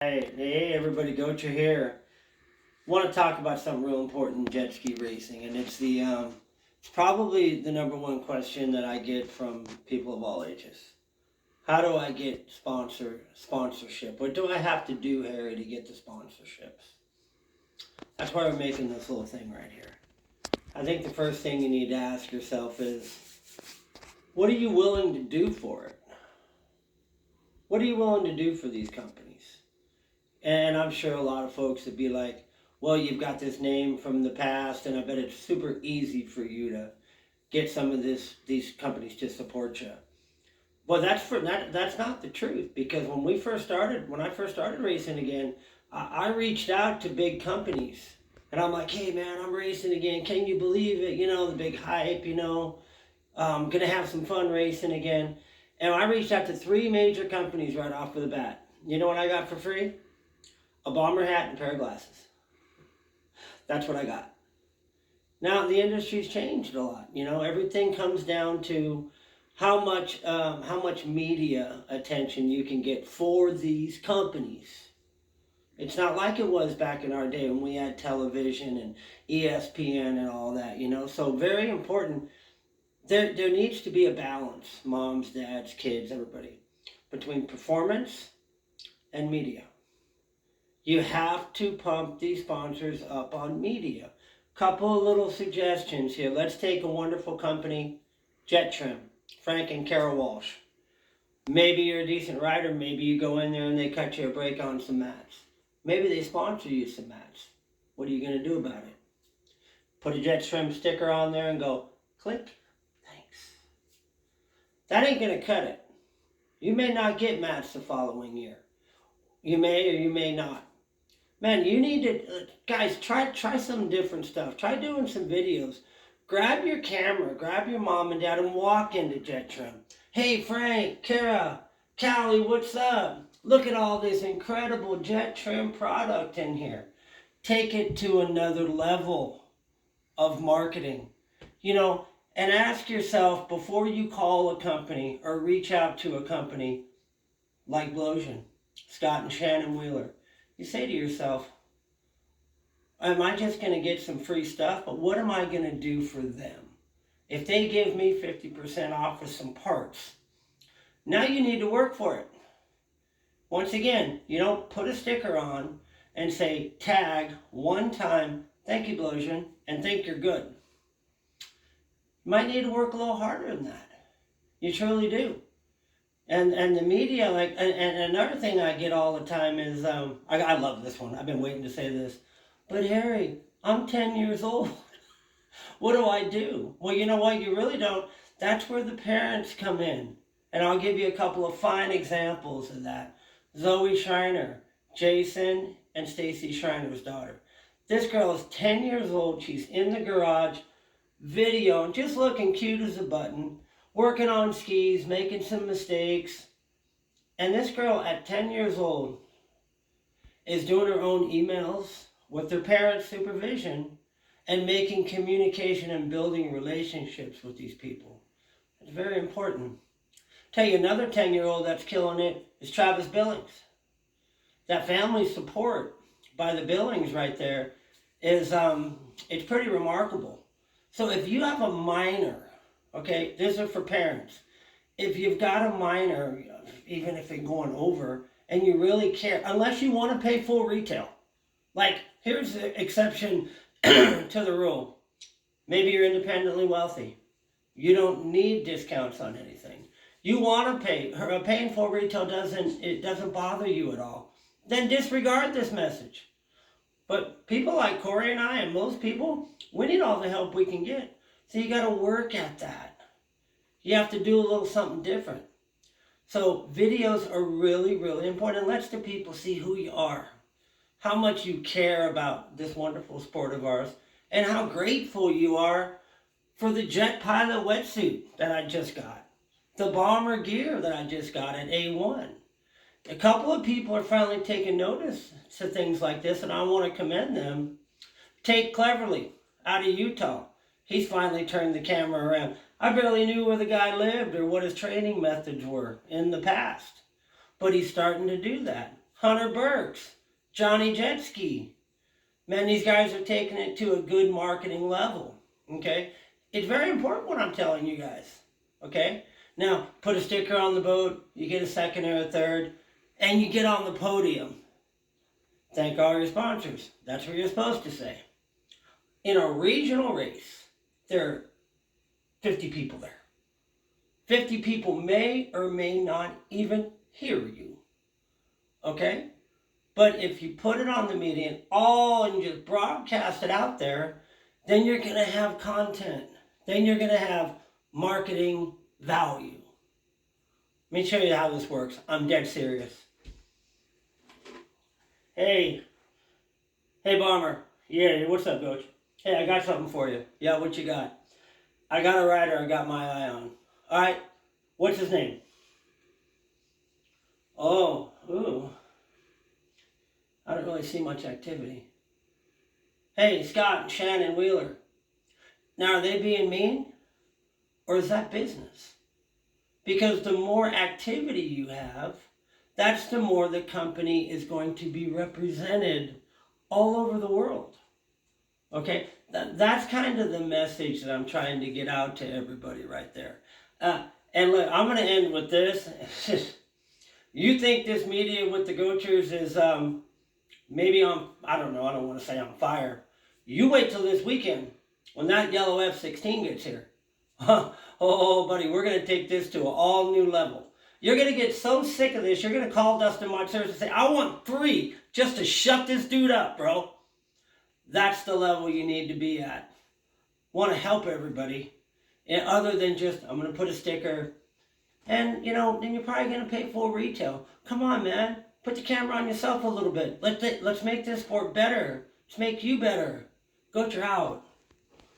Hey, everybody, Gocher here. Want to talk about something real important in jet ski racing, and it's probably the number one question that I get from people of all ages. How do I get sponsorship? What do I have to do, Harry, to get the sponsorships? That's why we're making this little thing right here. I think the first thing you need to ask yourself is, what are you willing to do for it? What are you willing to do for these companies? And I'm sure a lot of folks would be like, well, you've got this name from the past, and I bet it's super easy for you to get some of these companies to support you. Well, that's not the truth, because when I first started racing again, I reached out to big companies, and I'm like, hey man, I'm racing again. Can you believe it? The big hype. I'm gonna have some fun racing again. And I reached out to three major companies right off of the bat. You know what I got for free? A bomber hat and a pair of glasses. That's what I got. Now the industry's changed a lot. Everything comes down to how much media attention you can get for these companies. It's not like it was back in our day when we had television and ESPN and all that. So very important. There needs to be a balance, moms, dads, kids, everybody, between performance and media. You have to pump these sponsors up on media. Couple of little suggestions here. Let's take a wonderful company, Jet Trim, Frank and Carol Walsh. Maybe you're a decent rider. Maybe you go in there and they cut you a break on some mats. Maybe they sponsor you some mats. What are you going to do about it? Put a Jet Trim sticker on there and go, click, thanks. That ain't going to cut it. You may not get mats the following year. You may or you may not. Man, you need to, guys, try some different stuff. Try doing some videos. Grab your camera, grab your mom and dad and walk into Jet Trim. Hey, Frank, Kara, Callie, what's up? Look at all this incredible Jet Trim product in here. Take it to another level of marketing. And ask yourself before you call a company or reach out to a company like Blosian, Scott and Shannon Wheeler. You say to yourself, am I just going to get some free stuff? But what am I going to do for them? If they give me 50% off of some parts, now you need to work for it. Once again, put a sticker on and say, tag one time, thank you, Blosian, and think you're good. You might need to work a little harder than that. You truly do. And the media, and another thing I get all the time is, I love this one. I've been waiting to say this. But Harry, I'm 10 years old. What do I do? Well, you know what? You really don't. That's where the parents come in. And I'll give you a couple of fine examples of that. Zoe Schreiner, Jason and Stacy Schreiner's daughter. This girl is 10 years old. She's in the garage, video, and just looking cute as a button. Working on skis, making some mistakes. And this girl at 10 years old is doing her own emails with their parents' supervision and making communication and building relationships with these people. It's very important. Tell you another 10-year-old that's killing it is Travis Billings. That family support by the Billings right there is it's pretty remarkable. So if you have a minor, okay, these are for parents. If you've got a minor, even if they're going over, and you really care, unless you want to pay full retail. Like, here's the exception to the rule. Maybe you're independently wealthy. You don't need discounts on anything. You want to pay. Paying full retail doesn't bother you at all. Then disregard this message. But people like Corey and I and most people, we need all the help we can get. So you got to work at that. You have to do a little something different. So videos are really, really important. It lets the people see who you are, how much you care about this wonderful sport of ours, and how grateful you are for the Jet Pilot wetsuit that I just got, the bomber gear that I just got at A1. A couple of people are finally taking notice to things like this, and I want to commend them. Tate Cleverly out of Utah. He's finally turned the camera around. I barely knew where the guy lived or what his training methods were in the past. But he's starting to do that. Hunter Burks, Johnny Jetski. Man, these guys are taking it to a good marketing level. Okay? It's very important what I'm telling you guys. Okay? Now, put a sticker on the boat, you get a second or a third, and you get on the podium. Thank all your sponsors. That's what you're supposed to say. In a regional race, there are 50 people there. 50 people may or may not even hear you. Okay? But if you put it on the media and just broadcast it out there, then you're going to have content. Then you're going to have marketing value. Let me show you how this works. I'm dead serious. Hey, Bomber. Yeah, what's up, Coach? Hey, I got something for you. Yeah, what you got? I got a rider I got my eye on. All right, what's his name? Oh, ooh. I don't really see much activity. Hey, Scott and Shannon Wheeler. Now, are they being mean? Or is that business? Because the more activity you have, that's the more the company is going to be represented all over the world. Okay? That's kind of the message that I'm trying to get out to everybody right there. And look, I'm going to end with this. You think this media with the Gochers is maybe on, I don't know, I don't want to say on fire. You wait till this weekend when that yellow F-16 gets here. Oh, buddy, we're going to take this to an all-new level. You're going to get so sick of this, you're going to call Dustin Montserrat and say, I want 3 just to shut this dude up, bro. That's the level you need to be at. Want to help everybody. And other than just, I'm going to put a sticker. And, then you're probably going to pay full retail. Come on, man. Put the camera on yourself a little bit. Let's make this sport better. Let's make you better. Gocher out.